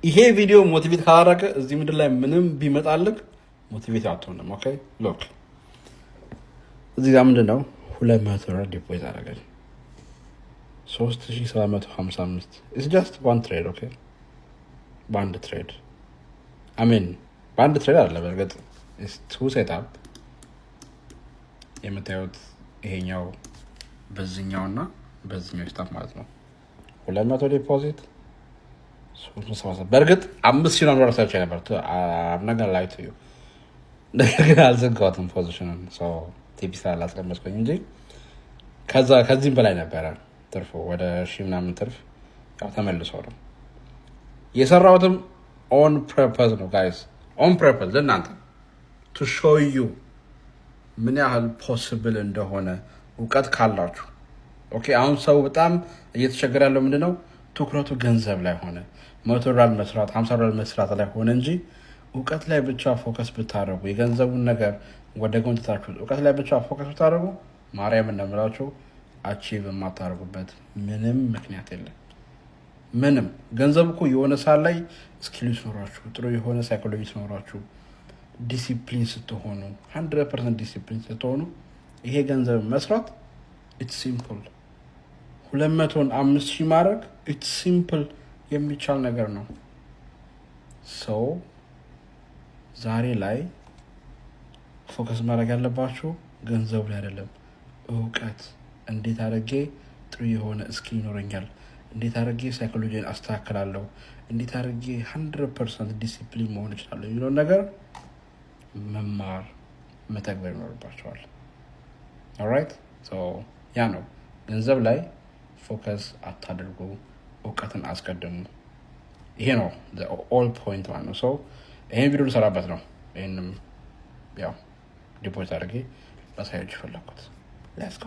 ይሄ ቪዲዮ ሞቲቬት ካላረገ እዚህ ምድር ላይ ምንም ቢመጣልክ ሞቲቬት አትሆንም። ኦኬ ሎክ እዚህ ጋር ምንድነው 200 ብር ዲፖዚት አደረገኝ 3755 ኢትስ ጀስት ዋን ትሬድ። ኦኬ በአንድ ትሬድ አሜን በአንድ ትሬድ አለ። በርግጥ ኢትስ ቱ ሴትአፕ የምታዩት ይሄኛው በዚህኛውና በዚህኛው ሴትአፕ ማለት ነው። 200 ዲፖዚት 370 በርግጥ 5000 ነው ራሳች ነበር ነገር ላይ ትዩ ነገር ግን አልዘጋሁትም ፖዚሽኑን ሶ ቲፒስ አላስቀመጥኩኝ እንጂ ከዚህም በላይ ነበረ ትርፉ ወደ 1000 ምናምን ትርፍ ያው ተመልሶ ነው የሰራሁትም ኦን ፐርፐዝ ነው ጋይስ ኦን ፐርፐዝ ለእናንተ to show you ምን ያህል ፖሲብል እንደሆነ እውቀት ካላችሁ። ኦኬ አሁን ሰው በጣም እየተቸገረ ያለው ምንድነው ትኩረቱ ገንዘብ ላይ ሆነ $100 መስራት $50 መስራት ላይ ሆነ እንጂ እውቀት ላይ ብቻ ፎከስ ብታደርጉ የገንዘቡን ነገር ወደ ጎን ትታችሁ እውቀት ላይ ብቻ ፎከስ ብታደርጉ ማርያም እንደምላችሁ አቺቭ የማታደርጉበት ምንም ምክንያት የለም። ምንም ገንዘብ እኮ የሆነ ሰዓት ላይ ስኪልስ ኖራችሁ ጥሩ የሆነ ሳይኮሎጂ ኖራችሁ ዲሲፕሊን ስትሆኑ 100% ዲሲፕሊን ስትሆኑ ይሄ ገንዘብ መስራት ኢትስ ሲምፕል 200ን 5000 ማድረግ ኢትስ ሲምፕል የሚቻል ነገር ነው። ሰው ዛሬ ላይ ፎከስ ማድረግ ያለባችሁ ገንዘቡ ላይ አይደለም፣ እውቀት እንዴት አድርጌ ጥሩ የሆነ ስኪል ይኖረኛል፣ እንዴት አድርጌ ሳይኮሎጂን አስተካክላለሁ፣ እንዴት አድርጌ 100% ዲሲፕሊን መሆን እችላለሁ የሚለው ነገር መማር መተግበር ይኖርባችኋል። ኦልራይት ሶ ያ ነው ገንዘብ ላይ ፎከስ አታድርጉ፣ እውቀትን አስቀድሙ። ይሄ ነው ኦል ፖይንት ማለት ነው። ሶ ይሄን ቪዲዮ ልሰራበት ነው። ይሄንም ያው ዲፖዚት አድርጌ ላሳያችሁ ፈለኩት። ሌትስ ጎ